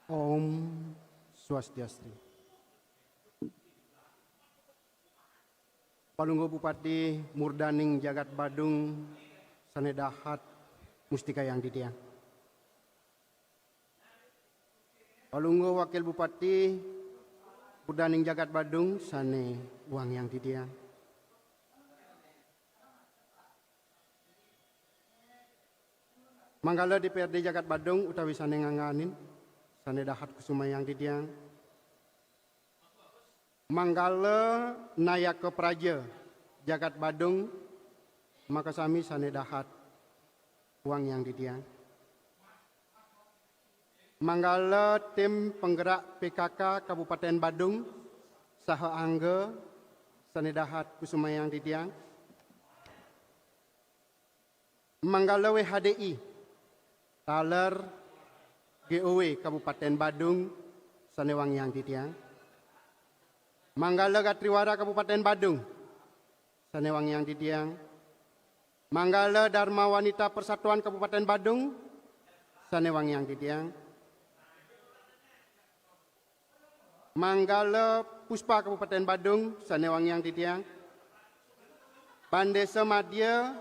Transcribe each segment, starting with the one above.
Om Swastiastu. Palunggo Bupati Murdaning Jagat Badung Sanedahat Mustika yang ditiang. Palunggo Wakil Bupati Murdaning Jagat Badung Sane Uang yang ditiang. Manggala DPRD Jagat Badung utawi sane nganganin Sanedahat Kusuma yang ditiang. Manggala Nayaka Praja Jagat Badung Makasami Sanedahat Uang yang ditiang. Manggala Tim Penggerak PKK Kabupaten Badung Saha Angga Sanedahat Kusuma yang ditiang. Manggala WHDI Taler GOW Kabupaten Badung Sanewang yang ditiang. Manggala Gatriwara Kabupaten Badung Sanewang yang ditiang. Manggala Dharma Wanita Persatuan Kabupaten Badung Sanewang yang ditiang. Manggala Puspa Kabupaten Badung Sanewang yang ditiang. Bandesa Madya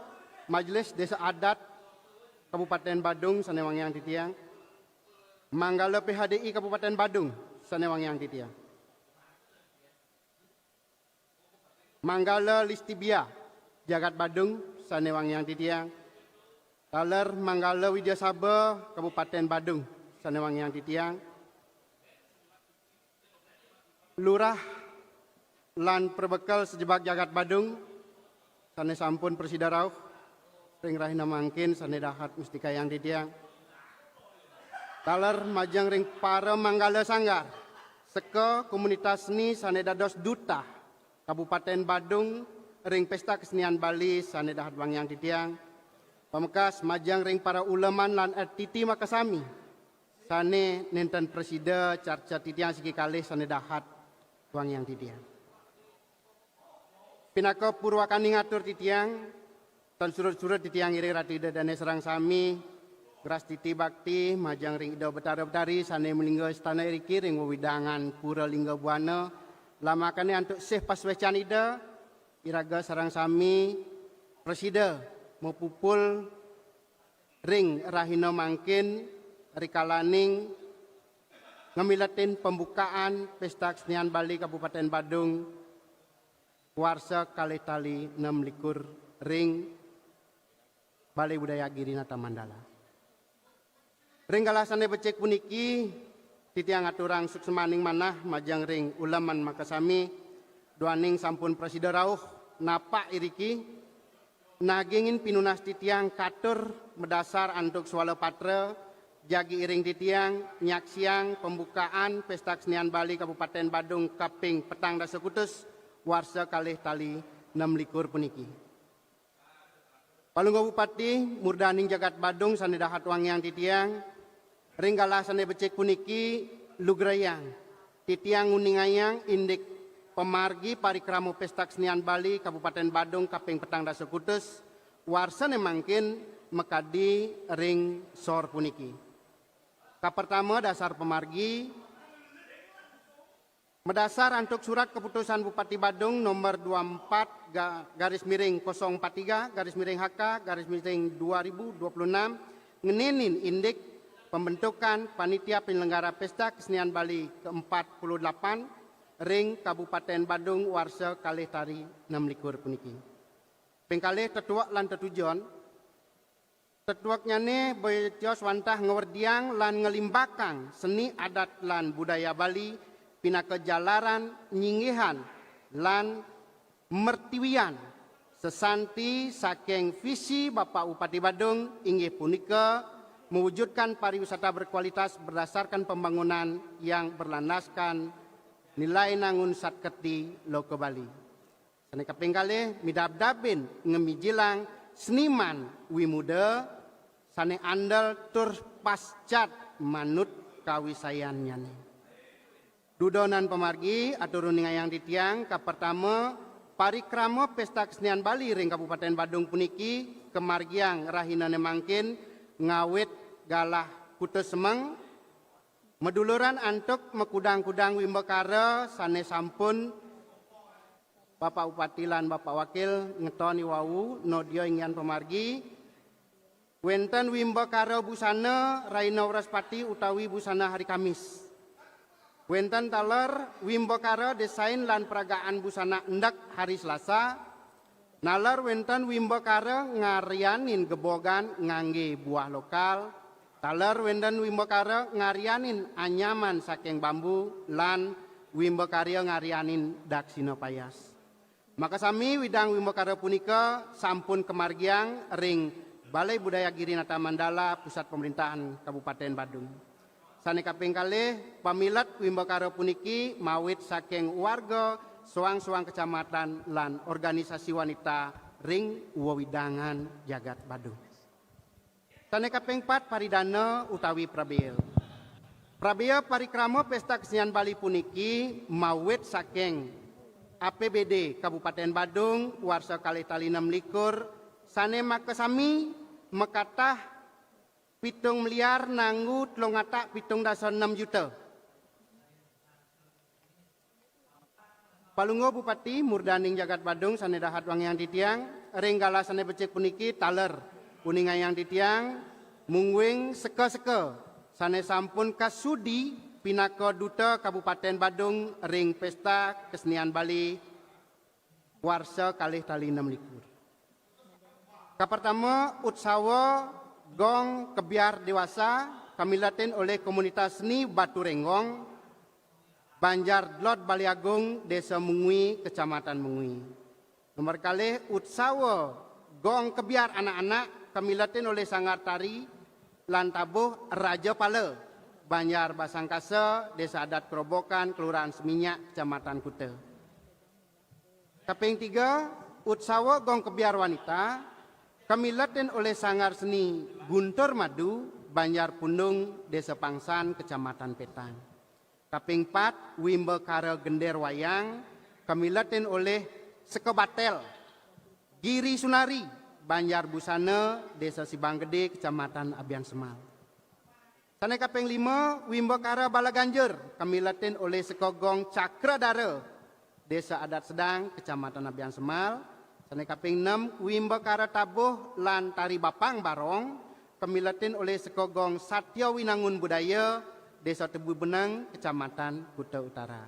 Majelis Desa Adat Kabupaten Badung Sanewang yang ditiang. Manggala PHDI Kabupaten Badung Sanewang yang ditiang. Manggala Listibia Jagat Badung Sanewang yang ditiang. Taler Manggala Widya Saba Kabupaten Badung Sanewang yang ditiang. Lurah Lan Perbekal Sejebak Jagat Badung Sane sampun Presida Rauh ring rahina mangkin Sanedahat Mustika yang ditiang. Taler majang ring para Manggala Sanggar Seke Komunitas Seni Sanedados Duta Kabupaten Badung ring Pesta Kesenian Bali Sanedahat Wang yang ditiang. Pamekas majang ring para uleman lan titi Makasami sane nenten Presida carca titiang sigi kalih Sanedahat Wang yang ditiang. Pinaka Purwakani ngatur titiang tan surut-surut titiang iri ratida dane serang sami Gras titi bakti majang ring ida betara-betari sane melingga istana iriki ring wewidangan pura lingga buana lamakane antuk seh paswecan ida iraga sarang sami Presida mepupul ring rahina mangkin rikalaning ngemilatin pembukaan Pesta Kesenian Bali Kabupaten Badung warsa kalih tali 26 ring Balai Budaya Girinata Mandala. Ring galasane becek puniki titiang aturang suksemaning manah majang ring ulaman Makasami duaning sampun Presida Rauh napak iriki nagingin pinunas titiang katur medasar antuk swala patra jagi iring titiang nyaksiang pembukaan Pesta Kesenian Bali Kabupaten Badung kaping petang dasa kutus warsa kalih tali 26 puniki. Palunggo Bupati Murdaning Jagat Badung Sanedahat Wang yang titiang ringgala sane becek puniki lugrayang titiang uningayang indik pemargi parikramo Pesta Kesenian Bali Kabupaten Badung kaping petang dasa kutus warsane mangkin mekadi ring sor puniki. Kapertama dasar pemargi medasar antuk surat keputusan Bupati Badung nomor 24 garis miring 043 garis miring HK garis miring 2026 ngenenin indik pembentukan panitia penyelenggara Pesta Kesenian Bali ke-48 ring Kabupaten Badung warsa kalih tari 26 puniki. Pengkalih tetuak lan tetujon tetuaknya ne betios wantah ngewerdiang lan ngelimbakang seni adat lan budaya Bali pinaka jalaran nyinggihan lan mertiwian sesanti saking visi Bapak Bupati Badung inggih punika mewujudkan pariwisata berkualitas berdasarkan pembangunan yang berlandaskan nilai nangun satketi loko Bali. Sane kaping kalih midab-dabin ngemijilang seniman wimuda sane andal tur pascat manut kawisayannya. Dudonan pemargi aturun yang ditiang kapertama parikramo Pesta Kesenian Bali ring Kabupaten Badung puniki kemargiang rahina nemangkin ngawit galah kutus semeng Meduluran antuk mekudang-kudang wimbekara sane sampun Bapak Upati lan Bapak Wakil ngetoni wau nodio ingyan pemargi wenten wimbekara busana Raina Wraspati utawi busana hari Kamis. Wenten taler wimbekara desain lan peragaan busana endak hari Selasa. Nalar wenten wimbekara ngarianin gebogan ngangge buah lokal. Taler wenten wimbekara ngarianin anyaman saking bambu lan wimbekara ngarianin daksina payas. Maka sami widang wimbekara punika sampun kemargiang ring Balai Budaya Girinata Mandala Pusat Pemerintahan Kabupaten Badung. Sane kaping kalih pamilat wimbekara puniki mawit saking warga soang-soang kecamatan lan organisasi wanita ring wewidangan jagat Badung. Sane kaping 4 paridana utawi prabeya. Prabeya parikrama pesta kesenian Bali puniki mawit saking APBD Kabupaten Badung warsa kalih tali 26 sane makasami mekatah 7 miliar nanggu 3.7 juta. Palunggo Bupati Murdaning Jagat Badung sane dahat wangyang titiang ringgala sane becik puniki taler kuningayang titiang mungwing seke-seke sane sampun kasudi pinaka duta Kabupaten Badung ring pesta kesenian Bali warsa kalih tali 26. Kapertama utsawa Gong Kebiar Dewasa kamilatin oleh komunitas seni Batu Renggong Banjar Dlot Baliagung Desa Mungui Kecamatan Mungui. Nomor kalih utsawa Gong Kebiar anak-anak kamilatin oleh Sanggar Tari lan tabuh Raja Pala Banjar Basangkasa Desa Adat Kerobokan Kelurahan Seminyak Kecamatan Kuta. Kaping 3 utsawa Gong Kebiar Wanita kamilatin oleh Sanggar Seni Guntur Madu, Banjar Pundung, Desa Pangsan, Kecamatan Petang. Kaping 4, wimbekara gender wayang, kamilatin oleh Sekebatel, Giri Sunari, Banjar Busana, Desa Sibang Gede, Kecamatan Abian Semal. Sane kaping 5, wimbekara Balaganjer, kamilatin oleh Sekogong Cakradara, Desa Adat Sedang, Kecamatan Abian Semal. Sane kaping 6 wimbekara tabuh lan tari Bapang Barong kamilatin oleh Sekogong Satya Winangun Budaya Desa Tebu Benang Kecamatan Kuta Utara.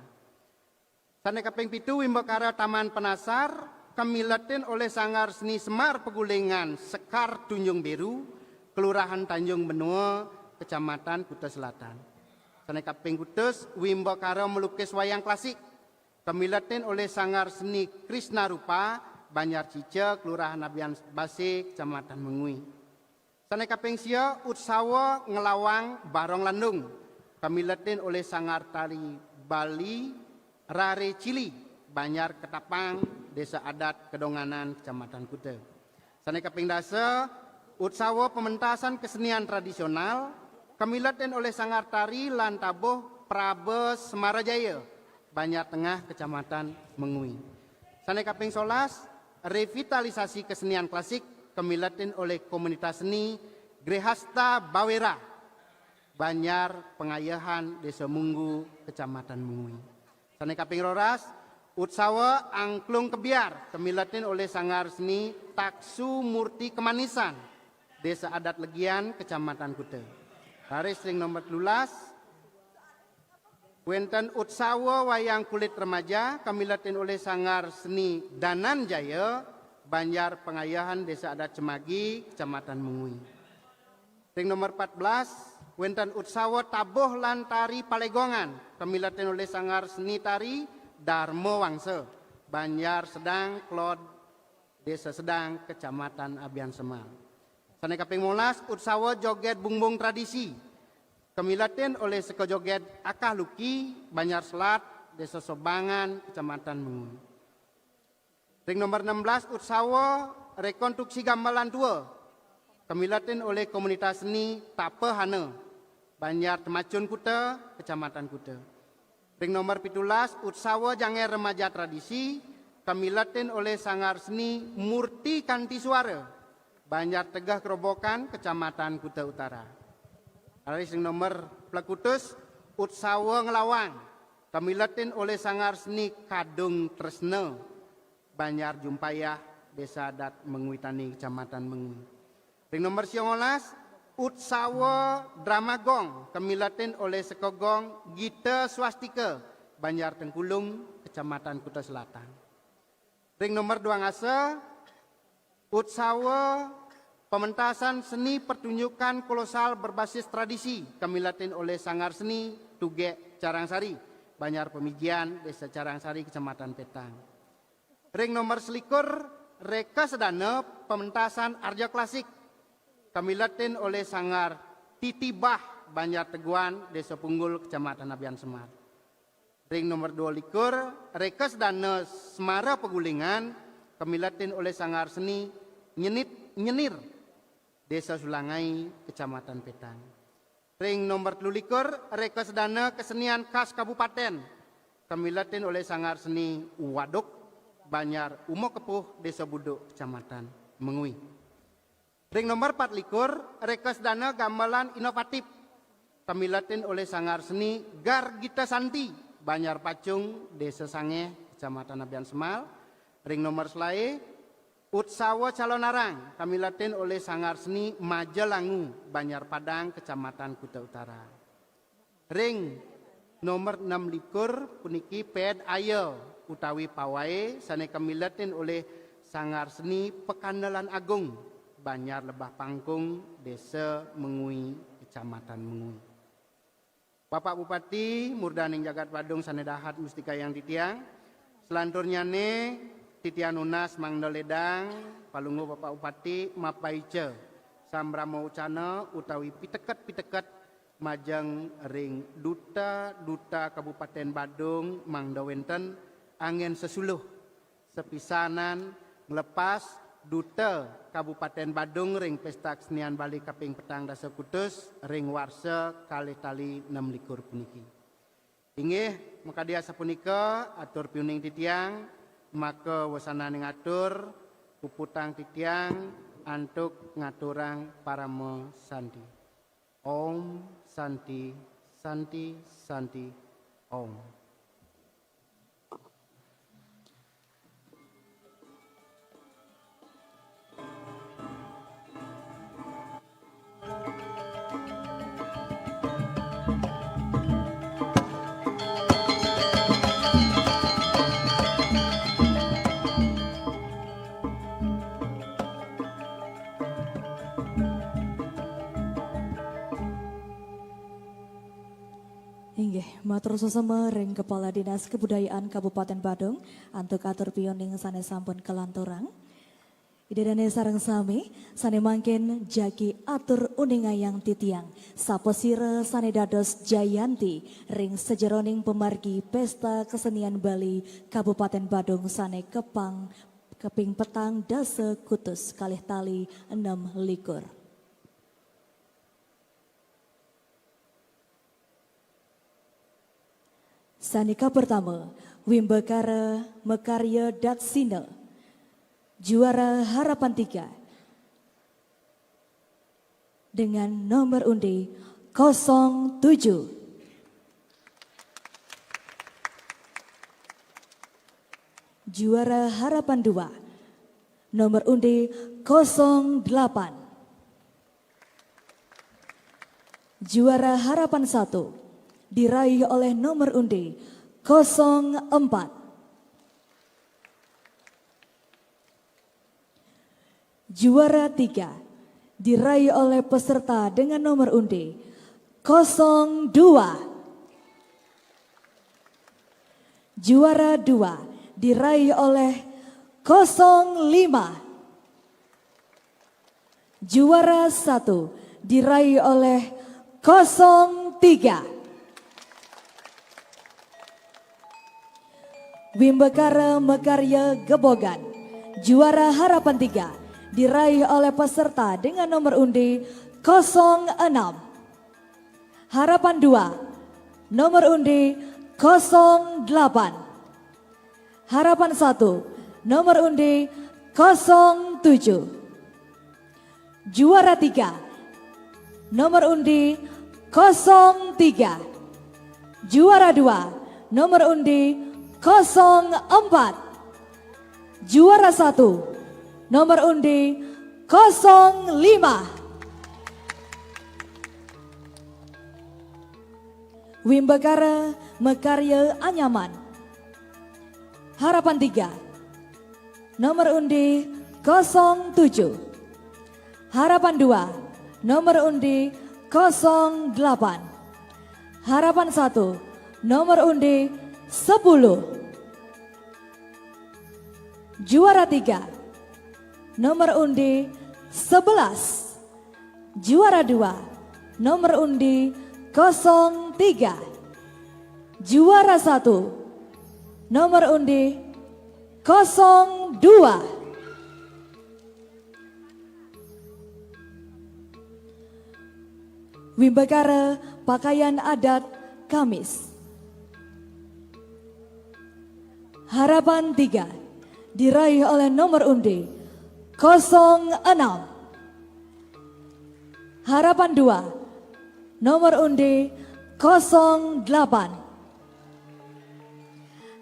Sane kaping 7 wimbekara Taman Penasar kamilatin oleh Sanggar Seni Semar Pegulingan Sekar Tunjung Biru Kelurahan Tanjung Benua Kecamatan Kuta Selatan. Sane kaping 8 wimbekara melukis wayang klasik kamilatin oleh Sanggar Seni Krisna Rupa Banjar Cice, Kelurahan Abian Base, Kecamatan Mengui. Sane kaping sia utsawa ngelawang Barong Landung kamilatin oleh Sanggar Tari Bali Rare Cili, Banjar Ketapang, Desa Adat Kedonganan, Kecamatan Kuta. Sane kaping 10 utsawa pementasan kesenian tradisional kamilatin oleh Sanggar Tari lan tabuh Prabes Semarajaya, Banjar Tengah, Kecamatan Mengui. Sane kaping 11 revitalisasi kesenian klasik kemilatin oleh komunitas seni Grehasta Bawera Banjar Pengayahan Desa Munggu Kecamatan Mengui. Sane kaping 12 utsawa Angklung Kebiar kemilatin oleh Sanggar Seni Taksu Murti Kemanisan Desa Adat Legian Kecamatan Kuta. Baris ring nomor 13 wenten utsawa wayang kulit remaja kamilatin oleh Sanggar Seni Danan Jaya Banjar Pengayahan Desa Adat Cemagi Kecamatan Mengui. Ring nomor 14 wenten utsawa tabuh lan tari Palegongan kamilatin oleh Sanggar Seni Tari Darmo Wangse Banjar Sedang Klod Desa Sedang Kecamatan Abian Semal. Sane kaping 15 utsawa joget bungbung tradisi kemilatin oleh Sekojoget Akah Luki, Banjar Selat, Desa Sobangan, Kecamatan Mengui. Ring nomor 16 utsawa rekonstruksi gamelan tua kemilatin oleh komunitas seni Tape Hana, Banjar Temacun Kuta, Kecamatan Kuta. Ring nomor 17 utsawa Janger Remaja Tradisi kamilatin oleh Sanggar Seni Murti Kanti Suara, Banjar Tegah Kerobokan, Kecamatan Kuta Utara. Ring nomor Plekutus Utsawa Ngelawang, kamilatin oleh Sanggar Seni Kadung Tresna, Banjar Jumpayah, Desa Adat Menguitani, Kecamatan Mengui. Ring nomor 19, Utsawa Dramagong, kamilatin oleh Sekogong Gita Swastika, Banjar Tengkulung, Kecamatan Kuta Selatan. Ring nomor 20, Utsawa Pementasan Seni Pertunjukan Kolosal Berbasis Tradisi, kamilatin oleh Sanggar Seni Tugek Carangsari, Banjar Pemijian, Desa Carangsari, Kecamatan Petang. Ring nomor 21, Reka Sedana Pementasan Arja Klasik, kamilatin oleh Sanggar Titibah, Banjar Teguan, Desa Punggul, Kecamatan Abian Semar. Ring nomor 22, Reka Sedana Semara Pegulingan, kamilatin oleh Sanggar Seni Nyenir, Desa Sulangai, Kecamatan Petang. Ring nomor 23, Reka Sedana Kesenian Khas Kabupaten, kamilatin oleh Sanggar Seni Waduk, Banjar Umo Kepuh, Desa Buduk, Kecamatan Mengui. Ring nomor 24, Reka Sedana Gamelan Inovatif, kamilatin oleh Sanggar Seni Gar Gita Santi, Banjar Pacung, Desa Sange, Kecamatan Abian Semal. Ring nomor selai, Utsawa Calonarang, kamilatin oleh Sanggar Seni Majelangu, Banjar Padang, Kecamatan Kuta Utara. Ring nomor 26 puniki Ped Ayo utawi Pawai, sane kamilatin oleh Sanggar Seni Pekandalan Agung, Banjar Lebah Pangkung, Desa Mengui, Kecamatan Mengui. Bapak Bupati Murdaning Jagat Badung sane dahat mustika yang titiang. Selanturnya titian unas mangdoledang palunggu Bapak Bupati mapaice sambramo ucana utawi piteket majeng ring duta Kabupaten Badung mangdawenten angin sesuluh sepisanan ngelepas duta Kabupaten Badung ring pesta kesenian Bali kaping petang dasa kutus ring warsa kalih tali 6 likur puniki. Inggih makadia sapunika atur piuning titiang maka wasana ngatur puputang titiang antuk ngaturang paramo santi. Om Santi Santi Santi Om. Inggih, matur sesama ring Kepala Dinas Kebudayaan Kabupaten Badung antuk atur pioning sanes sampun kelanturang. Idedane sareng sami sane mangken jagi atur uningayang titiang sapa sira sane dados Jayanti ring sejeroning pemargi Pesta Kesenian Bali Kabupaten Badung sane keping petang dasa kutus kalih tali 6 likur. Sanika pertama, Wimbekara Mekarya Datsina, juara harapan 3 dengan nomor undi 07. Juara harapan 2, nomor undi 08. Juara harapan 1 diraih oleh nomor undi 04. Juara 3 diraih oleh peserta dengan nomor undi 02. Juara 2 diraih oleh 05. Juara 1 diraih oleh 03. Wimbekara Mekarya Gebogan, juara harapan 3 diraih oleh peserta dengan nomor undi 06. Harapan 2 nomor undi 08. Harapan 1 nomor undi 07. Juara 3 nomor undi 03. Juara 2 nomor undi 04. Juara 1 nomor undi 05. Wimbekara Mekarya Anyaman. Harapan 3 nomor undi 07. Harapan 2 nomor undi 08. Harapan 1 nomor undi 10. Juara 3 nomor undi 11. Juara 2 nomor undi 03. Juara 1 nomor undi 02. Wimbekara pakaian adat Kamis. Harapan 3 diraih oleh nomor undi 06. Harapan 2 nomor undi 08.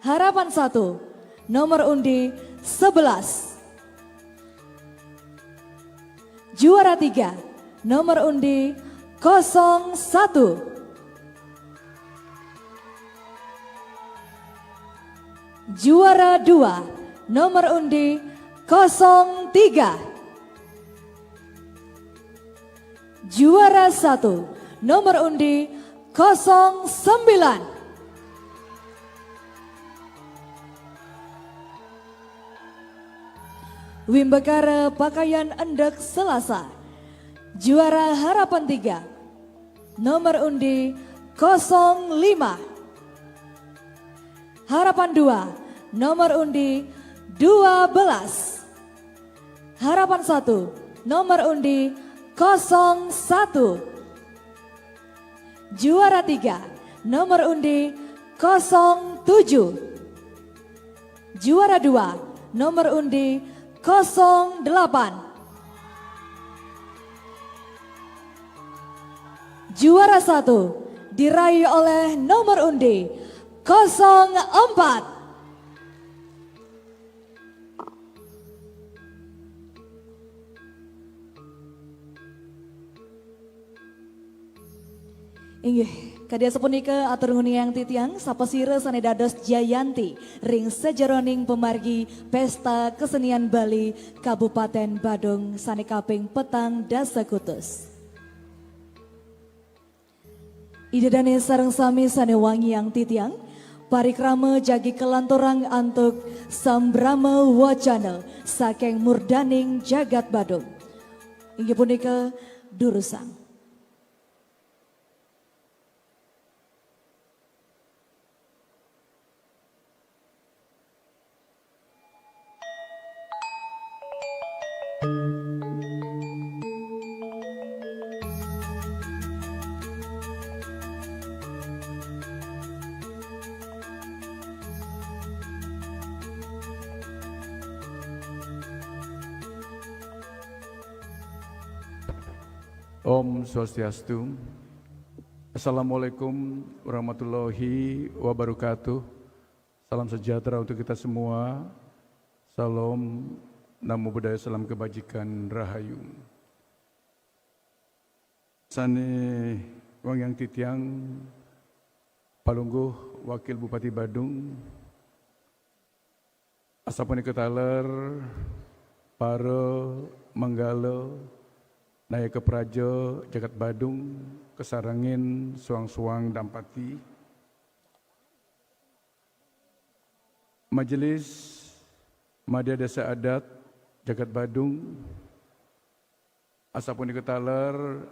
Harapan 1 nomor undi 11. Juara 3 nomor undi 01. Juara 2 nomor undi 03. Juara 1 nomor undi 09. Wimbekara pakaian endek Selasa. Juara harapan 3 nomor undi 05. Harapan 2 nomor undi 12. Harapan 1 nomor undi 01. Juara 3 nomor undi 07. Juara 2 nomor undi 08. Juara 1 diraih oleh nomor undi 04. Inggih, kadia sepunika atur nguniang titiang sapasira sanedados Jayanti ring sejeroning pemargi Pesta Kesenian Bali Kabupaten Badung sanekaping petang dasekutus. Idedane sareng sami sanewangi yang titiang parikrama jagi kelantorang antuk sambrama wacana saking murdaning jagat Badung. Inggih punika durusang. Om Swastiastu. Assalamualaikum warahmatullahi wabarakatuh. Salam sejahtera untuk kita semua. Salam namo buddhaya, salam kebajikan rahayu. Sane wang yang titiang Palungguh Wakil Bupati Badung, asapun ketaler para manggala Naya Kepraja Jagat Badung, kesarangin suang-suang dampati, Majelis Madya Desa Adat Jagat Badung, asapun diketaler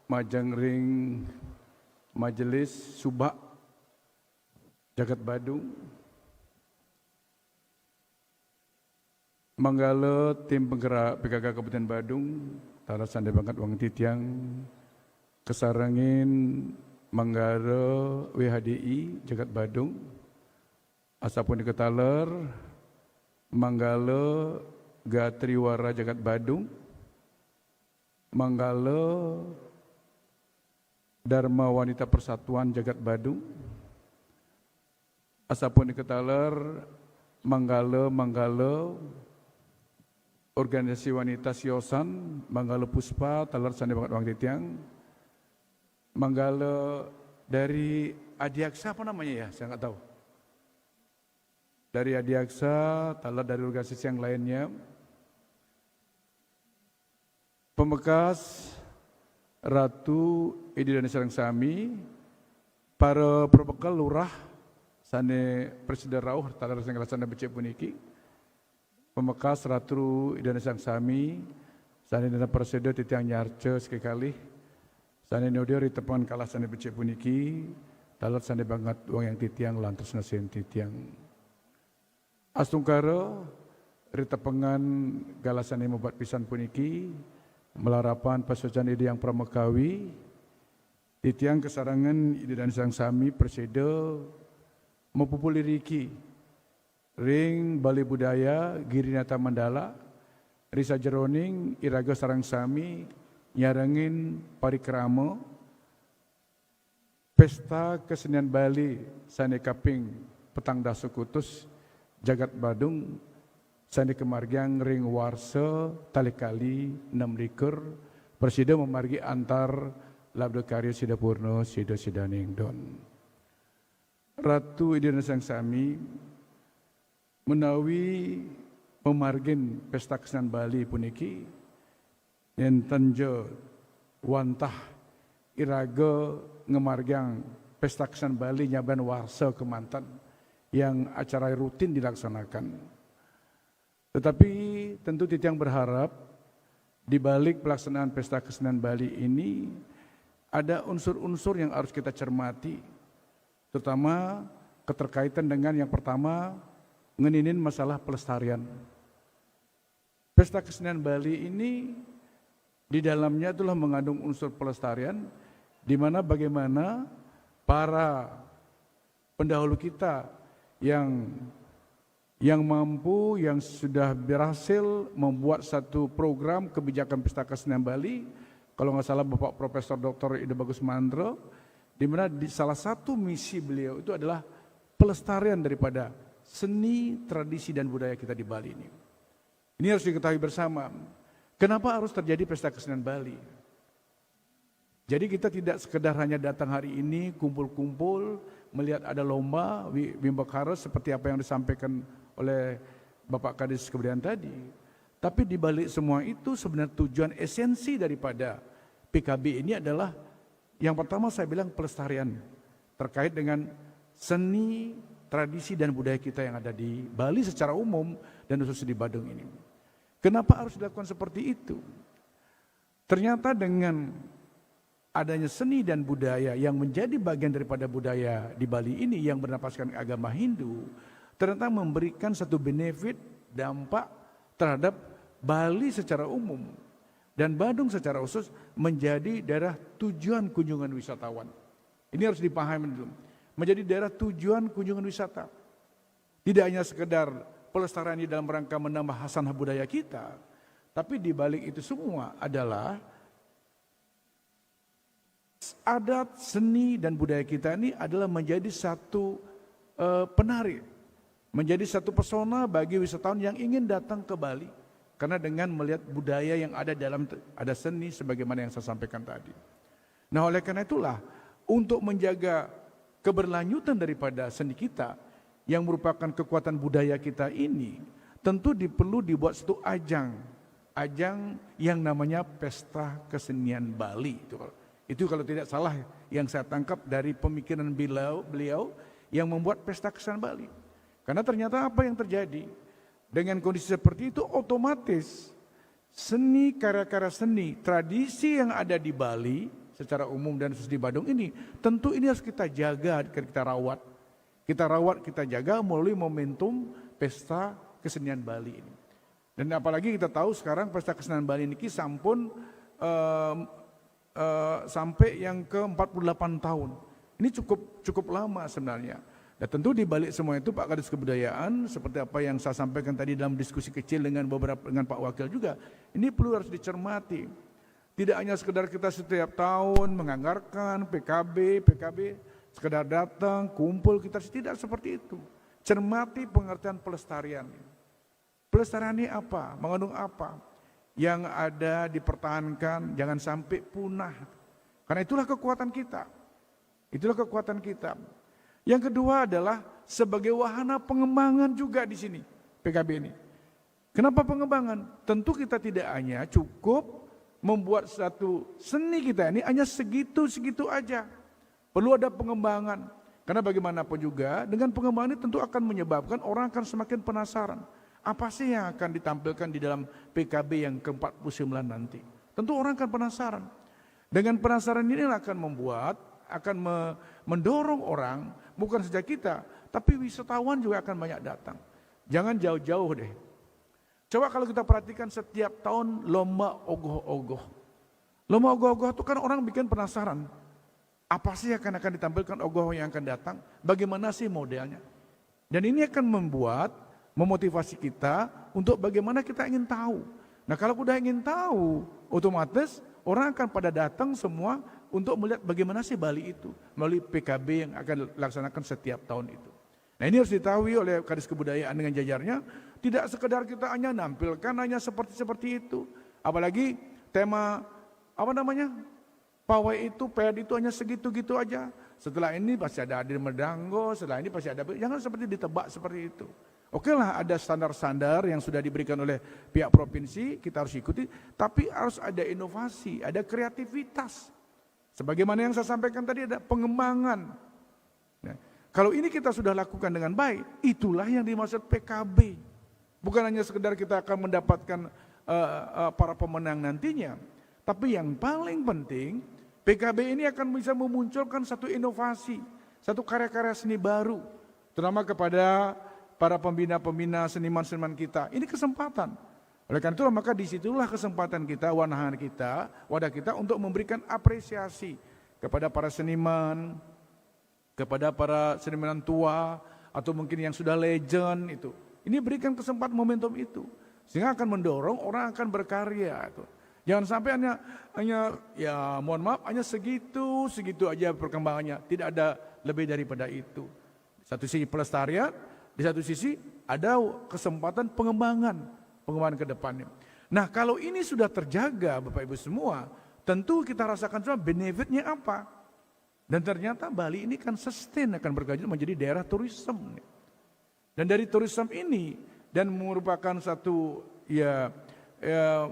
majang ring Majelis Subak Jagat Badung, manggala tim penggerak PKK Kabupaten Badung, tarasan banget wang titiang kesarangin manggara WHDI Jagat Badung, asapun diketaler manggala Gatriwara Jagat Badung, manggala Dharma Wanita Persatuan Jagat Badung, asapun diketaler Manggala organisasi wanita Siosan, Manggala Puspa, talar sandi banget wang titiang, Manggala dari Adiaksa apa namanya ya, saya nggak tahu. Dari Adiaksa, talar dari organisasi yang lainnya, Pemekas, Ratu, Idi dan Sarang Sami, para perbekal lurah, sane Presiden Rauh, talar sengkala sana becek puniki, Pemekas, Ratu, Idi dan Sarang Sami, sane dana Presiden titiang nyarce sekali, sane nodio ritepan kalah sane becek puniki, talar sane banget uang yang titiang lantas nasen titiang. Astungkara, ritepengan galasan yang membuat pisan puniki, melarapan pasucan ide yang pramekawi, titiang kesarangan ide dan sang sami perseda mempopuliriki ring Bali Budaya Girinata Mandala, Risa Jeroning Iraga Sarang Sami nyarangin parikrama Pesta Kesenian Bali Sane Kaping Petang Dasukutus Jagat Badung Sandi kemargiang ring warsa talikali 6 likur Presiden memargi antar labda karya Sida Purno Sida Sidaning Don. Ratu Idina Sang Sami menawi memargin pesta kesenian Bali puniki yang tenjo wantah iraga ngemargiang pesta kesenian Bali nyaban warsa kemantan yang acara rutin dilaksanakan. Tetapi tentu titiang berharap di balik pelaksanaan pesta kesenian Bali ini ada unsur-unsur yang harus kita cermati, terutama keterkaitan dengan yang pertama ngeninin masalah pelestarian. Pesta kesenian Bali ini di dalamnya itulah mengandung unsur pelestarian, di mana bagaimana para pendahulu kita yang mampu, yang sudah berhasil membuat satu program kebijakan pesta kesenian Bali, kalau nggak salah Bapak Profesor Dr. Ida Bagus Mandro, di mana salah satu misi beliau itu adalah pelestarian daripada seni, tradisi dan budaya kita di Bali ini. Ini harus diketahui bersama. Kenapa harus terjadi pesta kesenian Bali? Jadi kita tidak sekedar hanya datang hari ini kumpul-kumpul melihat ada lomba Wimbakara seperti apa yang disampaikan oleh Bapak Kadis Kebudayaan tadi. Tapi di balik semua itu sebenarnya tujuan esensi daripada PKB ini adalah yang pertama saya bilang pelestarian terkait dengan seni, tradisi dan budaya kita yang ada di Bali secara umum dan khusus di Badung ini. Kenapa harus dilakukan seperti itu? Ternyata dengan adanya seni dan budaya yang menjadi bagian daripada budaya di Bali ini yang bernapaskan agama Hindu, ternyata memberikan satu benefit, dampak terhadap Bali secara umum dan Badung secara khusus menjadi daerah tujuan kunjungan wisatawan. Ini harus dipahami dulu. Menjadi daerah tujuan kunjungan wisata. Tidak hanya sekedar pelestarian ini dalam rangka menambah hasanah budaya kita, tapi di balik itu semua adalah adat, seni dan budaya kita ini adalah menjadi satu penarik, menjadi satu pesona bagi wisatawan yang ingin datang ke Bali. Karena dengan melihat budaya yang ada dalam, ada seni sebagaimana yang saya sampaikan tadi. Nah oleh karena itulah, untuk menjaga keberlanjutan daripada seni kita, yang merupakan kekuatan budaya kita ini, tentu perlu dibuat satu ajang yang namanya Pesta Kesenian Bali. Itu kalau tidak salah yang saya tangkap dari pemikiran beliau yang membuat Pesta Kesenian Bali. Karena ternyata apa yang terjadi? Dengan kondisi seperti itu otomatis seni, karya-karya seni, tradisi yang ada di Bali secara umum dan khusus di Badung ini, tentu ini harus kita jaga, kita rawat. Kita rawat, kita jaga melalui momentum Pesta Kesenian Bali ini. Dan apalagi kita tahu sekarang Pesta Kesenian Bali ini sampun sampai yang ke 48 tahun. Ini cukup lama sebenarnya. Dan tentu di balik semua itu Pak Kadis Kebudayaan seperti apa yang saya sampaikan tadi dalam diskusi kecil dengan Pak Wakil juga, ini perlu harus dicermati. Tidak hanya sekedar kita setiap tahun menganggarkan PKB, sekedar datang, kumpul, kita tidak seperti itu. Cermati pengertian pelestarian. Pelestarian ini apa? Mengandung apa? Yang ada dipertahankan, jangan sampai punah. Karena itulah kekuatan kita. Itulah kekuatan kita. Yang kedua adalah sebagai wahana pengembangan juga di sini, PKB ini. Kenapa pengembangan? Tentu kita tidak hanya cukup membuat satu seni kita ini hanya segitu-segitu aja. Perlu ada pengembangan. Karena bagaimanapun juga dengan pengembangan ini tentu akan menyebabkan orang akan semakin penasaran. Apa sih yang akan ditampilkan di dalam PKB yang ke-49 nanti? Tentu orang akan penasaran. Dengan penasaran ini akan membuat, akan mendorong orang, bukan saja kita, tapi wisatawan juga akan banyak datang. Jangan jauh-jauh deh. Coba kalau kita perhatikan setiap tahun lomba ogoh-ogoh. Lomba ogoh-ogoh itu kan orang bikin penasaran. Apa sih yang akan ditampilkan ogoh yang akan datang? Bagaimana sih modelnya? Dan ini akan memotivasi kita untuk bagaimana kita ingin tahu. Nah kalau udah ingin tahu, otomatis orang akan pada datang semua untuk melihat bagaimana sih Bali itu melalui PKB yang akan dilaksanakan setiap tahun itu. Nah ini harus diketahui oleh Kadis Kebudayaan dengan jajarnya, tidak sekedar kita hanya nampilkan hanya seperti itu. Apalagi tema pawai itu, ped itu hanya segitu-gitu aja. Setelah ini pasti ada Adir Medanggo, setelah ini pasti ada, jangan seperti ditebak seperti itu. Oke lah ada standar-standar yang sudah diberikan oleh pihak provinsi, kita harus ikuti. Tapi harus ada inovasi, ada kreativitas. Sebagaimana yang saya sampaikan tadi ada pengembangan. Nah, kalau ini kita sudah lakukan dengan baik, itulah yang dimaksud PKB. Bukan hanya sekedar kita akan mendapatkan para pemenang nantinya. Tapi yang paling penting, PKB ini akan bisa memunculkan satu inovasi, satu karya-karya seni baru. Terutama kepada para pembina-pembina seniman-seniman kita. Ini kesempatan. Oleh karena itulah maka disitulah kesempatan kita, wadah kita untuk memberikan apresiasi kepada para seniman, kepada para seniman tua, atau mungkin yang sudah legend itu. Ini berikan kesempatan momentum itu. Sehingga akan mendorong orang akan berkarya. Itu. Jangan sampai hanya ya mohon maaf, hanya segitu aja perkembangannya. Tidak ada lebih daripada itu. Satu sisi pelestarian, di satu sisi ada kesempatan pengembangan ke depannya. Nah kalau ini sudah terjaga Bapak Ibu semua, tentu kita rasakan semua benefitnya apa. Dan ternyata Bali ini kan sustain akan berkelanjutan menjadi daerah turisme. Dan dari turisme ini dan merupakan satu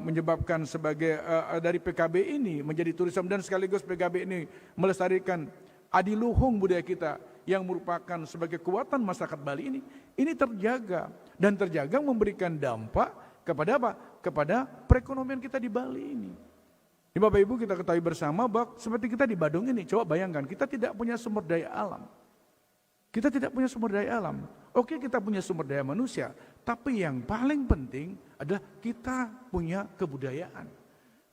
menyebabkan sebagai dari PKB ini menjadi turisme dan sekaligus PKB ini melestarikan adiluhung budaya kita yang merupakan sebagai kekuatan masyarakat Bali ini terjaga dan terjaga memberikan dampak kepada apa? Kepada perekonomian kita di Bali ini. Ini Bapak Ibu kita ketahui bersama bahwa seperti kita di Badung ini, coba bayangkan kita tidak punya sumber daya alam. Kita tidak punya sumber daya alam. Oke kita punya sumber daya manusia, tapi yang paling penting adalah kita punya kebudayaan.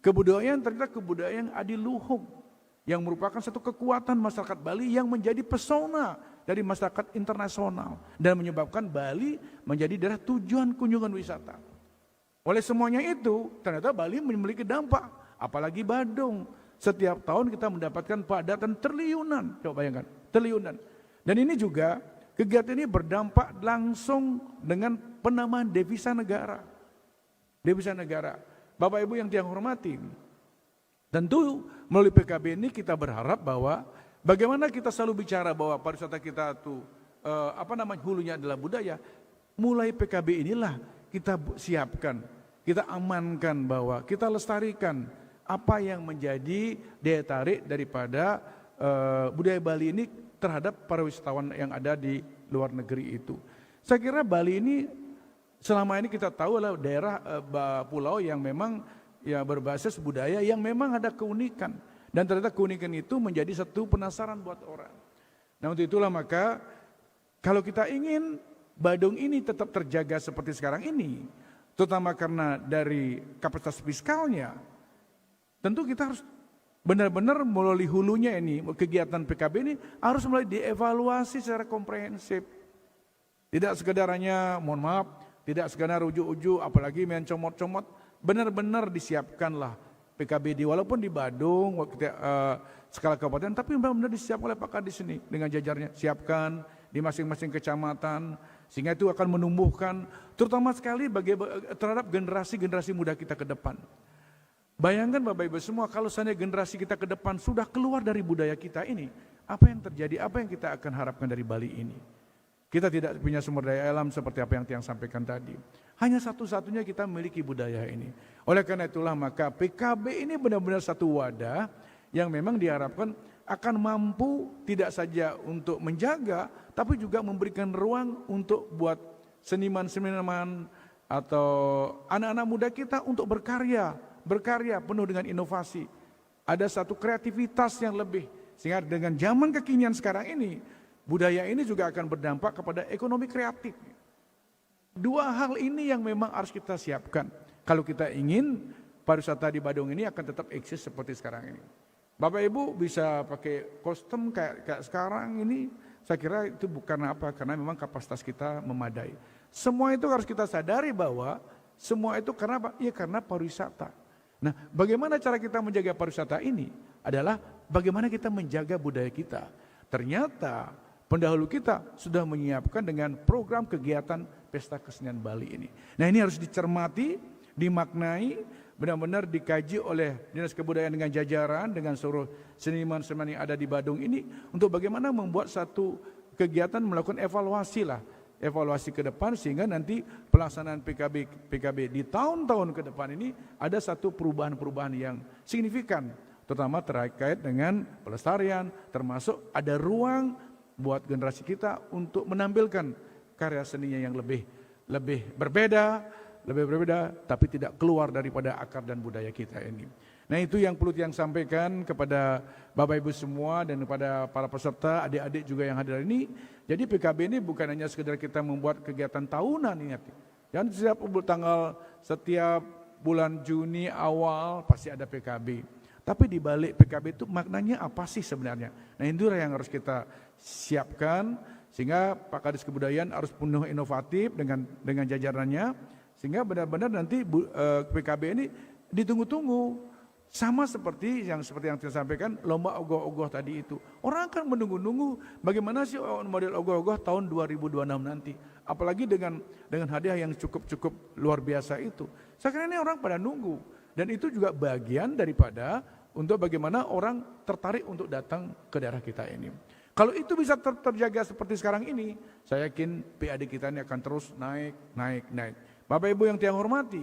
Kebudayaan ternyata kebudayaan adiluhung. Yang merupakan satu kekuatan masyarakat Bali yang menjadi pesona dari masyarakat internasional. Dan menyebabkan Bali menjadi daerah tujuan kunjungan wisata. Oleh semuanya itu, ternyata Bali memiliki dampak. Apalagi Badung. Setiap tahun kita mendapatkan padatan triliunan. Coba bayangkan, triliunan. Dan ini juga, kegiatan ini berdampak langsung dengan penambahan devisa negara. Devisa negara. Bapak Ibu yang hormati, tentu melalui PKB ini kita berharap bahwa bagaimana kita selalu bicara bahwa pariwisata kita itu hulunya adalah budaya. Mulai PKB inilah kita siapkan, kita amankan bahwa kita lestarikan apa yang menjadi daya tarik daripada budaya Bali ini terhadap para wisatawan yang ada di luar negeri itu. Saya kira Bali ini selama ini kita tahu adalah daerah pulau yang memang ya berbasis budaya yang memang ada keunikan. Dan ternyata keunikan itu menjadi satu penasaran buat orang. Nah untuk itulah maka kalau kita ingin Badung ini tetap terjaga seperti sekarang ini, terutama karena dari kapasitas fiskalnya, tentu kita harus benar-benar melalui hulunya ini, kegiatan PKB ini harus mulai dievaluasi secara komprehensif. Tidak sekedar hanya, mohon maaf, tidak sekedar ujuk-ujuk, apalagi main comot-comot, benar-benar disiapkanlah PKB walaupun di Badung skala kabupaten, tapi benar-benar disiapkan oleh Pak Kadis ini dengan jajarnya, siapkan di masing-masing kecamatan, sehingga itu akan menumbuhkan terutama sekali terhadap generasi-generasi muda kita ke depan. Bayangkan Bapak Ibu semua, kalau seandainya generasi kita ke depan sudah keluar dari budaya kita ini, apa yang terjadi, apa yang kita akan harapkan dari Bali ini? Kita tidak punya sumber daya alam seperti apa yang Tiang sampaikan tadi. Hanya satu-satunya kita memiliki budaya ini. Oleh karena itulah maka PKB ini benar-benar satu wadah yang memang diharapkan akan mampu tidak saja untuk menjaga, tapi juga memberikan ruang untuk buat seniman-seniman atau anak-anak muda kita untuk berkarya penuh dengan inovasi. Ada satu kreativitas yang lebih, sehingga dengan zaman kekinian sekarang ini, budaya ini juga akan berdampak kepada ekonomi kreatif. Dua hal ini yang memang harus kita siapkan. Kalau kita ingin pariwisata di Badung ini akan tetap eksis seperti sekarang ini. Bapak Ibu bisa pakai kostum kayak sekarang ini, saya kira itu bukan apa, karena memang kapasitas kita memadai. Semua itu harus kita sadari bahwa semua itu karena apa? Ya karena pariwisata. Nah, bagaimana cara kita menjaga pariwisata ini adalah bagaimana kita menjaga budaya kita. Ternyata pendahulu kita sudah menyiapkan dengan program kegiatan Pesta Kesenian Bali ini. Nah, ini harus dicermati, dimaknai, benar-benar dikaji oleh Dinas Kebudayaan dengan jajaran, dengan seluruh seniman-seniman yang ada di Badung ini, untuk bagaimana membuat satu kegiatan melakukan evaluasi ke depan, sehingga nanti pelaksanaan PKB di tahun-tahun ke depan ini ada satu perubahan-perubahan yang signifikan, terutama terkait dengan pelestarian, termasuk ada ruang buat generasi kita untuk menampilkan karya seninya yang lebih berbeda, tapi tidak keluar daripada akar dan budaya kita ini. Nah, itu yang perlu yang sampaikan kepada Bapak Ibu semua dan kepada para peserta, adik-adik juga yang hadir ini. Jadi PKB ini bukan hanya sekedar kita membuat kegiatan tahunan, ingat. Dan setiap bulan Juni awal pasti ada PKB. Tapi di balik PKB itu maknanya apa sih sebenarnya? Nah, itulah yang harus kita siapkan, sehingga Pak Kadis Kebudayaan harus penuh inovatif dengan jajarannya, sehingga benar-benar nanti PKB ini ditunggu-tunggu. Sama seperti yang saya sampaikan, lomba ogoh-ogoh tadi itu. Orang akan menunggu-nunggu bagaimana sih model ogoh-ogoh tahun 2026 nanti. Apalagi dengan hadiah yang cukup luar biasa itu. Saya kira ini orang pada nunggu. Dan itu juga bagian daripada untuk bagaimana orang tertarik untuk datang ke daerah kita ini. Kalau itu bisa terjaga seperti sekarang ini, saya yakin PAD kita ini akan terus naik. Bapak Ibu yang Tiang hormati,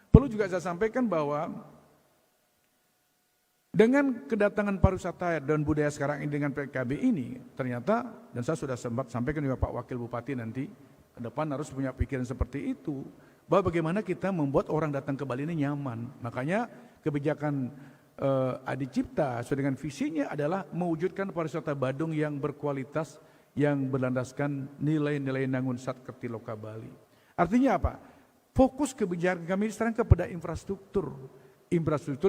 perlu juga saya sampaikan bahwa dengan kedatangan pariwisata dan budaya sekarang ini dengan PKB ini, ternyata, dan saya sudah sempat sampaikan juga Pak Wakil Bupati nanti, ke depan harus punya pikiran seperti itu, bahwa bagaimana kita membuat orang datang ke Bali ini nyaman. Makanya kebijakan Adi Cipta sesuai dengan visinya adalah mewujudkan pariwisata Badung yang berkualitas, yang berlandaskan nilai-nilai Nangun Satkerti Loka Bali. Artinya apa? Fokus kebijakan kami sekarang kepada infrastruktur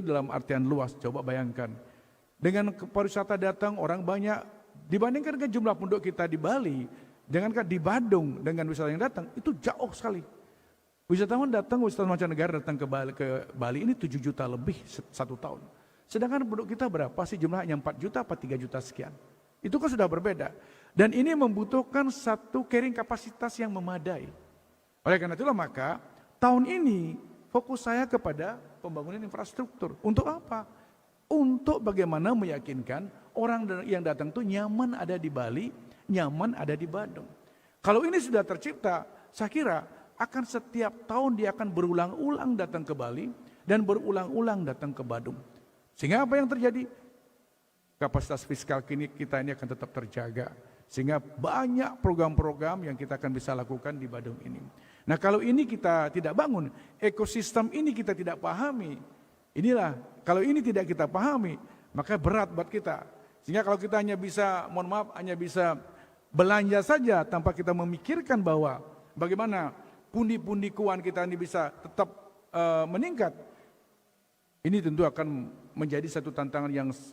dalam artian luas. Coba bayangkan, dengan pariwisata datang orang banyak, dibandingkan dengan jumlah penduduk kita di Bali, jangankan di Badung dengan wisata yang datang, itu jauh sekali. Wisatawan mancanegara datang ke Bali ini 7 juta lebih satu tahun. Sedangkan penduduk kita berapa sih jumlahnya? 4 juta apa 3 juta sekian. Itu kan sudah berbeda. Dan ini membutuhkan satu carrying kapasitas yang memadai. Oleh karena itulah maka tahun ini fokus saya kepada pembangunan infrastruktur. Untuk apa? Untuk bagaimana meyakinkan orang yang datang itu nyaman ada di Bali, nyaman ada di Badung. Kalau ini sudah tercipta, saya kira akan setiap tahun dia akan berulang-ulang datang ke Bali dan berulang-ulang datang ke Badung. Sehingga apa yang terjadi? Kapasitas fiskal kita ini akan tetap terjaga. Sehingga banyak program-program yang kita akan bisa lakukan di Badung ini. Nah, kalau ini kita tidak bangun, ekosistem ini kita tidak pahami, kalau ini tidak kita pahami, maka berat buat kita. Sehingga kalau kita hanya bisa belanja saja tanpa kita memikirkan bahwa bagaimana pundi-pundi keuangan kita ini bisa tetap meningkat, ini tentu akan menjadi satu tantangan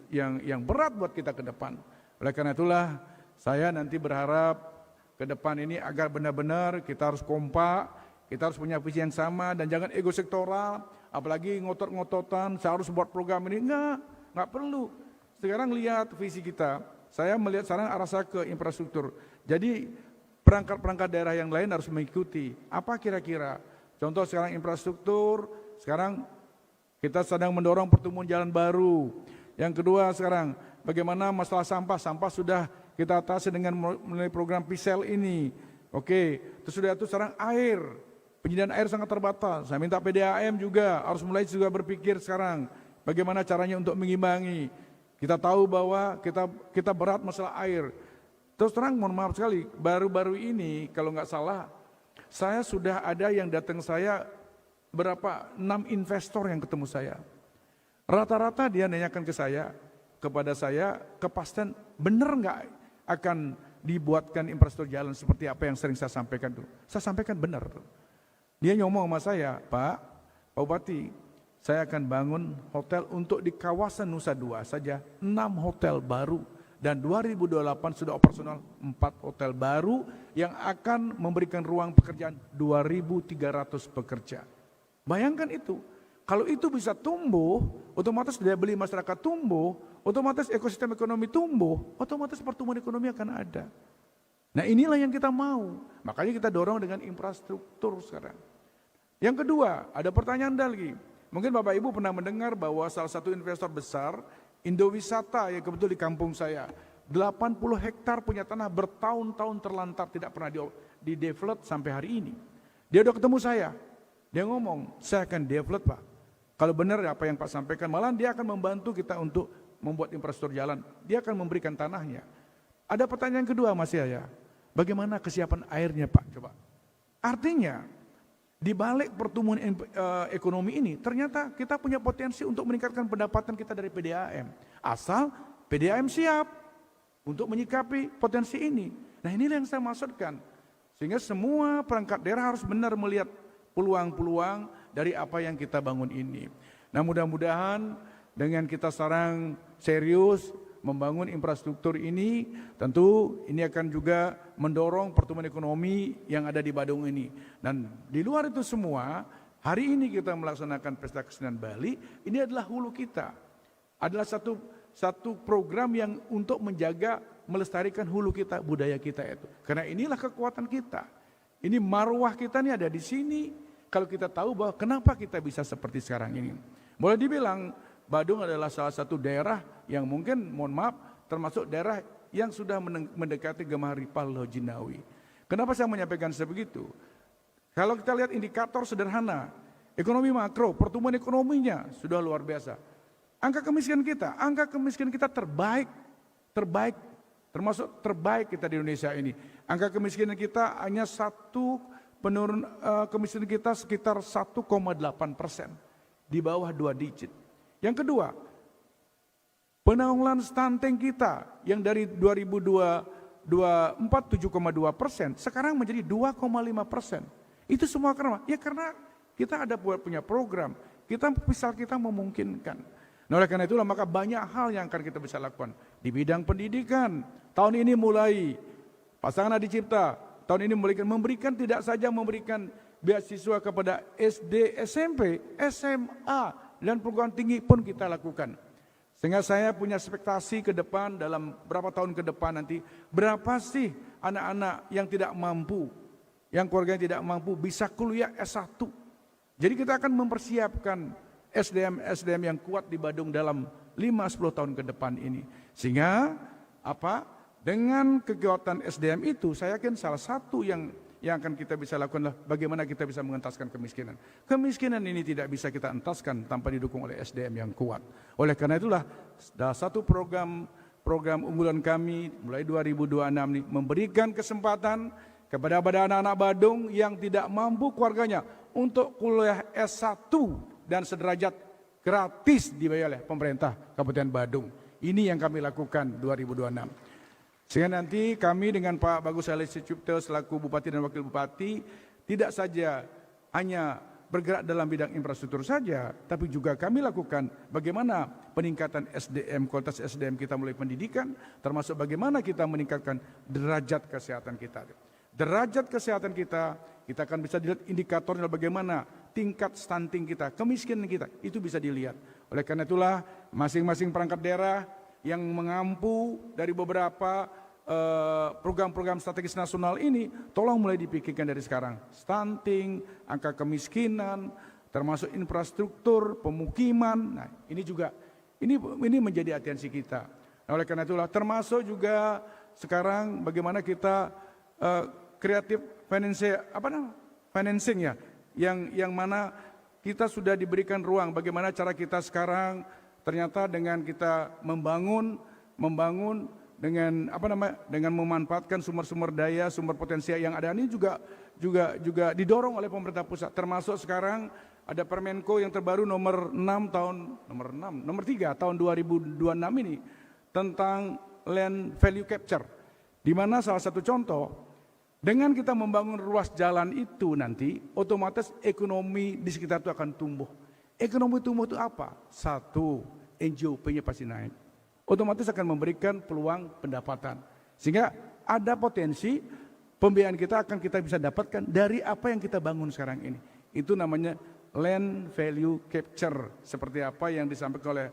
yang berat buat kita ke depan. Oleh karena itulah saya nanti berharap ke depan ini agar benar-benar kita harus kompak, kita harus punya visi yang sama dan jangan ego sektoral, apalagi ngotot-ngototan, saya harus buat program ini, enggak perlu. sekarang lihat visi kita, saya melihat sekarang arah saya ke infrastruktur. Jadi perangkat-perangkat daerah yang lain harus mengikuti. Apa kira-kira? Contoh sekarang infrastruktur, sekarang kita sedang mendorong pertumbuhan jalan baru. Yang kedua sekarang, bagaimana masalah sampah? Sampah sudah kita atasi dengan melalui program PISEL ini. Oke, terus sudah itu sekarang air. Penyediaan air sangat terbatas. Saya minta PDAM juga harus mulai juga berpikir sekarang bagaimana caranya untuk mengimbangi. Kita tahu bahwa kita berat masalah air. Terus terang, mohon maaf sekali, baru-baru ini kalau nggak salah, saya sudah ada yang datang saya berapa 6 investor yang ketemu saya. Rata-rata dia nanyakan ke saya, kepada saya, kepastian benar nggak akan dibuatkan infrastruktur jalan seperti apa yang sering saya sampaikan tuh. Saya sampaikan benar tuh. Dia ngomong sama saya, Pak Bupati, saya akan bangun hotel untuk di kawasan Nusa Dua saja 6 hotel baru, dan 2028 sudah operasional 4 hotel baru yang akan memberikan ruang pekerjaan 2.300 pekerja. Bayangkan itu, kalau itu bisa tumbuh, otomatis daya beli masyarakat tumbuh, otomatis ekosistem ekonomi tumbuh, otomatis pertumbuhan ekonomi akan ada. Nah inilah yang kita mau, makanya kita dorong dengan infrastruktur sekarang. Yang kedua, ada pertanyaan lagi. Mungkin Bapak Ibu pernah mendengar bahwa salah satu investor besar, Indowisata yang kebetulan di kampung saya, 80 hektar punya tanah bertahun-tahun terlantar, tidak pernah di-develop sampai hari ini. Dia udah ketemu saya, dia ngomong, saya akan develop Pak. Kalau benar apa yang Pak sampaikan, malah dia akan membantu kita untuk membuat infrastruktur jalan. Dia akan memberikan tanahnya. Ada pertanyaan kedua Mas Yaya, bagaimana kesiapan airnya Pak? Coba. Artinya, di balik pertumbuhan ekonomi ini, ternyata kita punya potensi untuk meningkatkan pendapatan kita dari PDAM. Asal PDAM siap untuk menyikapi potensi ini. Nah inilah yang saya maksudkan. Sehingga semua perangkat daerah harus benar melihat peluang-peluang dari apa yang kita bangun ini. Nah mudah-mudahan dengan kita sekarang serius membangun infrastruktur ini, tentu ini akan juga mendorong pertumbuhan ekonomi yang ada di Badung ini. Dan di luar itu semua, hari ini kita melaksanakan Pesta Kesenian Bali, ini adalah hulu kita. Adalah satu program yang untuk menjaga, melestarikan hulu kita, budaya kita itu. Karena inilah kekuatan kita. Ini marwah kita nih ada di sini. Kalau kita tahu bahwa kenapa kita bisa seperti sekarang ini. Boleh dibilang, Badung adalah salah satu daerah yang mungkin, mohon maaf, termasuk daerah yang sudah mendekati Gemah Ripah Lojinawi. Kenapa saya menyampaikan sebegitu? Kalau kita lihat indikator sederhana, ekonomi makro, pertumbuhan ekonominya sudah luar biasa. Angka kemiskinan kita terbaik, termasuk terbaik kita di Indonesia ini. Angka kemiskinan kita hanya penurun kemiskinan kita sekitar 1,8%, di bawah 2 digit. Yang kedua, penanggulangan stunting kita yang dari 2024 7,2%, sekarang menjadi 2,5%. Itu semua karena, ya karena kita ada punya program, kita memungkinkan. Nah oleh karena itulah maka banyak hal yang akan kita bisa lakukan. Di bidang pendidikan, tahun ini mulai Pasangan Adi Cipta, tahun ini memberikan tidak saja memberikan beasiswa kepada SD, SMP, SMA, dan perguruan tinggi pun kita lakukan. Sehingga saya punya ekspektasi ke depan dalam berapa tahun ke depan nanti, berapa sih anak-anak yang tidak mampu, yang keluarganya tidak mampu bisa kuliah S1. Jadi kita akan mempersiapkan SDM yang kuat di Badung dalam 5-10 tahun ke depan ini. Sehingga dengan kekuatan SDM itu, saya yakin salah satu yang akan kita bisa lakukan adalah bagaimana kita bisa mengentaskan kemiskinan. Kemiskinan ini tidak bisa kita entaskan tanpa didukung oleh SDM yang kuat. Oleh karena itulah salah satu program unggulan kami mulai 2026 ini memberikan kesempatan kepada anak-anak Badung yang tidak mampu keluarganya untuk kuliah S1 dan sederajat gratis dibayar oleh pemerintah Kabupaten Badung. Ini yang kami lakukan 2026. Sehingga nanti kami dengan Pak Bagus Ali Cipta selaku Bupati dan Wakil Bupati tidak saja hanya bergerak dalam bidang infrastruktur saja, tapi juga kami lakukan bagaimana peningkatan SDM, kualitas SDM kita mulai pendidikan, termasuk bagaimana kita meningkatkan derajat kesehatan kita. Derajat kesehatan kita akan bisa dilihat indikatornya bagaimana tingkat stunting kita, kemiskinan kita, itu bisa dilihat. Oleh karena itulah masing-masing perangkat daerah yang mengampu dari beberapa program-program strategis nasional ini, tolong mulai dipikirkan dari sekarang. Stunting, angka kemiskinan, termasuk infrastruktur, pemukiman. Nah, ini juga ini menjadi atensi kita. Nah, oleh karena itulah termasuk juga sekarang bagaimana kita kreatif financing ya, yang mana kita sudah diberikan ruang bagaimana cara kita sekarang ternyata dengan kita membangun dengan memanfaatkan sumber-sumber daya, sumber potensial yang ada ini juga didorong oleh pemerintah pusat. Termasuk sekarang ada Permenko yang terbaru nomor 3 tahun 2026 ini tentang land value capture. Di mana salah satu contoh dengan kita membangun ruas jalan itu nanti otomatis ekonomi di sekitar itu akan tumbuh. Ekonomi tumbuh itu apa? Satu, NJOP-nya pasti naik. Otomatis akan memberikan peluang pendapatan. Sehingga ada potensi pembiayaan kita bisa dapatkan dari apa yang kita bangun sekarang ini. Itu namanya land value capture. Seperti apa yang disampaikan oleh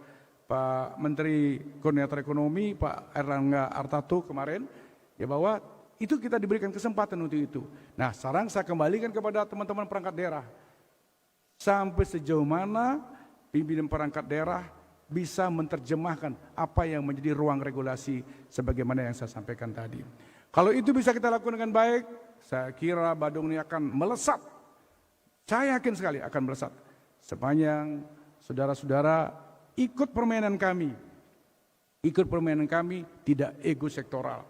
Pak Menteri Koordinator Ekonomi, Pak Erlangga Hartarto kemarin, ya bahwa itu kita diberikan kesempatan untuk itu. Nah, sekarang saya kembalikan kepada teman-teman perangkat daerah. Sampai sejauh mana pimpinan perangkat daerah bisa menerjemahkan apa yang menjadi ruang regulasi sebagaimana yang saya sampaikan tadi. Kalau itu bisa kita lakukan dengan baik, saya kira Badung ini akan melesat. Saya yakin sekali akan melesat. Sepanjang saudara-saudara ikut permainan kami tidak ego sektoral.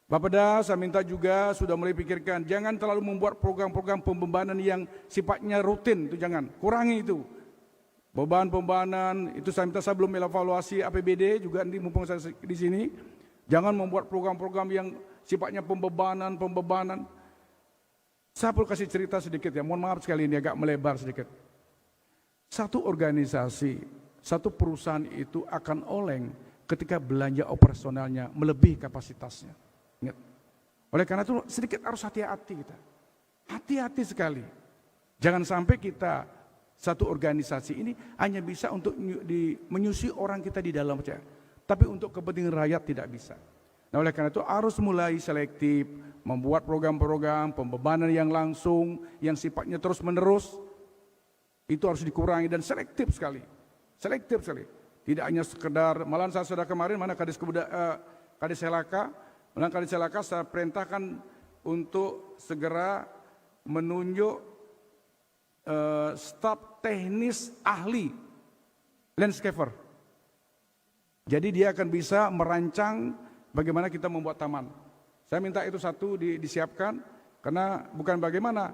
Bapeda, saya minta juga sudah mulai pikirkan, jangan terlalu membuat program-program pembebanan yang sifatnya rutin, itu jangan, kurangi itu. Beban-bebanan, itu saya minta, saya belum evaluasi APBD juga nanti mumpung saya di sini. Jangan membuat program-program yang sifatnya pembebanan. Saya perlu kasih cerita sedikit ya, mohon maaf sekali ini agak melebar sedikit. Satu organisasi, satu perusahaan itu akan oleng ketika belanja operasionalnya melebihi kapasitasnya. Ingat. Oleh karena itu sedikit harus hati-hati kita. Hati-hati sekali. Jangan sampai kita satu organisasi ini hanya bisa untuk menyusui orang kita di dalam saja. Tapi untuk kepentingan rakyat tidak bisa. Nah, oleh karena itu harus mulai selektif, membuat program-program pembebanan yang langsung, yang sifatnya terus-menerus, itu harus dikurangi dan selektif sekali. Selektif sekali. Tidak hanya sekedar, malah saya sudah kemarin, Kadis Helaka, saya perintahkan untuk segera menunjuk staf teknis ahli landscaper. Jadi dia akan bisa merancang bagaimana kita membuat taman. Saya minta itu satu disiapkan, karena bukan bagaimana,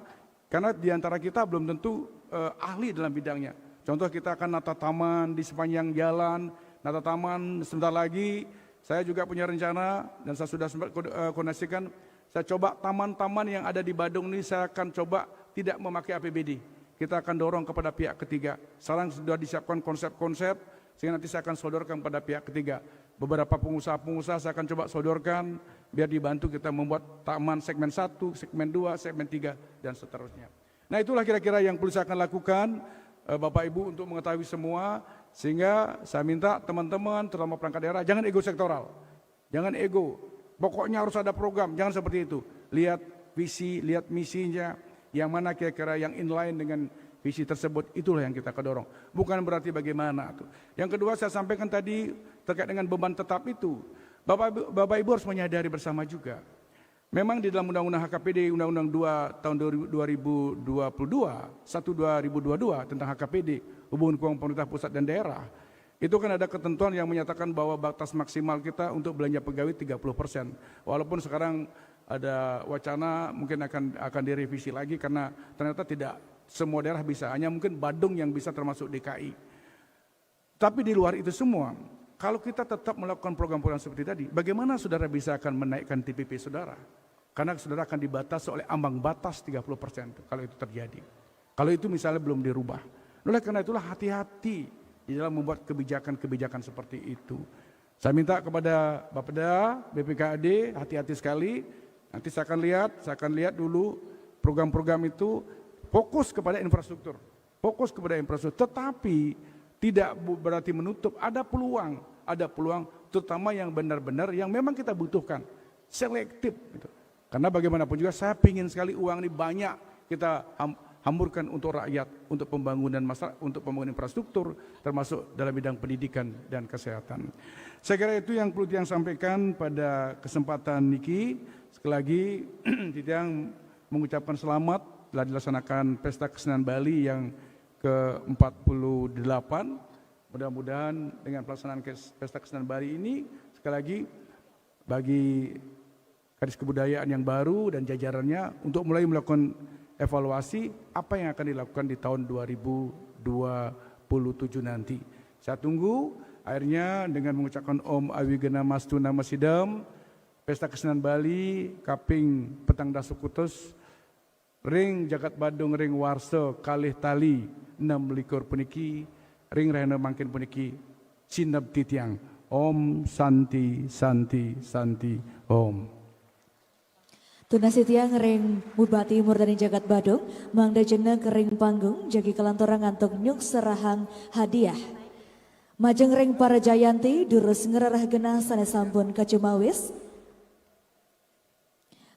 karena diantara kita belum tentu ahli dalam bidangnya. Contoh kita akan nata taman di sepanjang jalan, nata taman sebentar lagi. Saya juga punya rencana dan saya sudah sempat koordinasikan. Saya coba taman-taman yang ada di Badung ini saya akan coba tidak memakai APBD. Kita akan dorong kepada pihak ketiga. Sekarang sudah disiapkan konsep-konsep, sehingga nanti saya akan sodorkan pada pihak ketiga. Beberapa pengusaha-pengusaha saya akan coba sodorkan, biar dibantu kita membuat taman segmen 1, segmen 2, segmen 3, dan seterusnya. Nah, itulah kira-kira yang perlu saya akan lakukan, Bapak Ibu, untuk mengetahui semua, sehingga saya minta teman-teman, terutama perangkat daerah, jangan ego sektoral. Jangan ego, pokoknya harus ada program, jangan seperti itu. Lihat visi, lihat misinya, yang mana kira-kira yang inline dengan visi tersebut, itulah yang kita dorong. Bukan berarti bagaimana. Yang kedua saya sampaikan tadi terkait dengan beban tetap itu. Bapak Ibu harus menyadari bersama juga. Memang di dalam Undang-Undang HKPD, Undang-Undang 2 tahun 2022 tentang HKPD, hubungan keuangan pemerintah pusat dan daerah, itu kan ada ketentuan yang menyatakan bahwa batas maksimal kita untuk belanja pegawai 30%. Walaupun sekarang ada wacana mungkin akan direvisi lagi karena ternyata tidak semua daerah bisa, hanya mungkin Badung yang bisa termasuk DKI. Tapi di luar itu semua, kalau kita tetap melakukan program-program seperti tadi, bagaimana saudara bisa akan menaikkan TPP saudara? Karena saudara akan dibatasi oleh ambang batas 30% kalau itu terjadi. Kalau itu misalnya belum dirubah. Oleh karena itulah hati-hati di dalam membuat kebijakan-kebijakan seperti itu. Saya minta kepada Bapeda, BPKAD, hati-hati sekali. Nanti saya akan lihat dulu program-program itu fokus kepada infrastruktur. Fokus kepada infrastruktur, tetapi tidak berarti menutup ada peluang ada peluang, terutama yang benar-benar yang memang kita butuhkan, selektif. Gitu. Karena bagaimanapun juga saya ingin sekali uang ini banyak kita hamburkan untuk rakyat, untuk pembangunan masyarakat, untuk pembangunan infrastruktur, termasuk dalam bidang pendidikan dan kesehatan. Saya kira itu yang perlu yang sampaikan pada kesempatan niki. Sekali lagi, Titiang mengucapkan selamat telah dilaksanakan Pesta Kesenian Bali yang ke-48. Mudah-mudahan dengan pelaksanaan Pesta Kesenian Bali ini, sekali lagi bagi Kadis Kebudayaan yang baru dan jajarannya untuk mulai melakukan evaluasi apa yang akan dilakukan di tahun 2027 nanti. Saya tunggu akhirnya dengan mengucapkan Om Awigena Mastu Nama Sidam, Pesta Kesenian Bali, Kaping Petang Dasukutus, Ring Jagat Badung Ring Warso Kalih Tali 6 likur puniki, Ring Rehana Mangkin puniki, Sinab Titiang. Om Santi Santi Santi Om. Tunasi tiang ring Bupati Murdani Jagat Badung, mangda jeneng ring panggung, jagi kelantorang antuk nyuk serahang hadiah. Majeng ring para Jayanti, durus ngerarah genah sanes sampun kacumawis.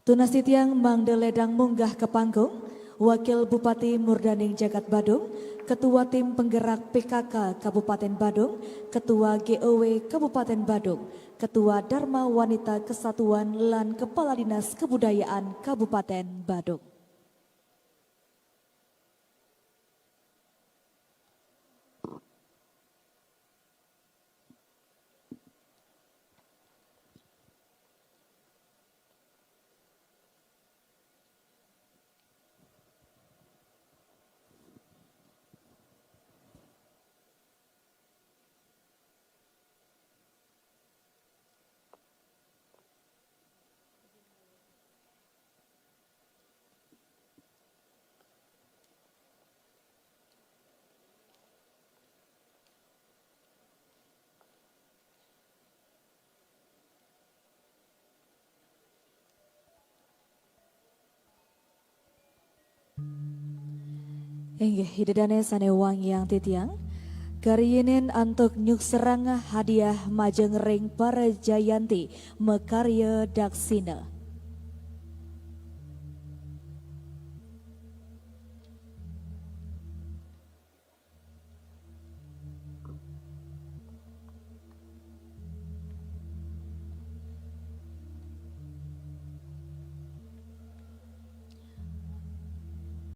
Tunasi tiang mangda ledang munggah ke panggung, Wakil Bupati Murdani Jagat Badung, Ketua Tim Penggerak PKK Kabupaten Badung, Ketua GOW Kabupaten Badung, Ketua Dharma Wanita Kesatuan lan Kepala Dinas Kebudayaan Kabupaten Badung. Inggih hidedane sane wang yang titiang kariyenen antuk nyuk seranga hadiah majeng ring para Jayanti mekarya daksina.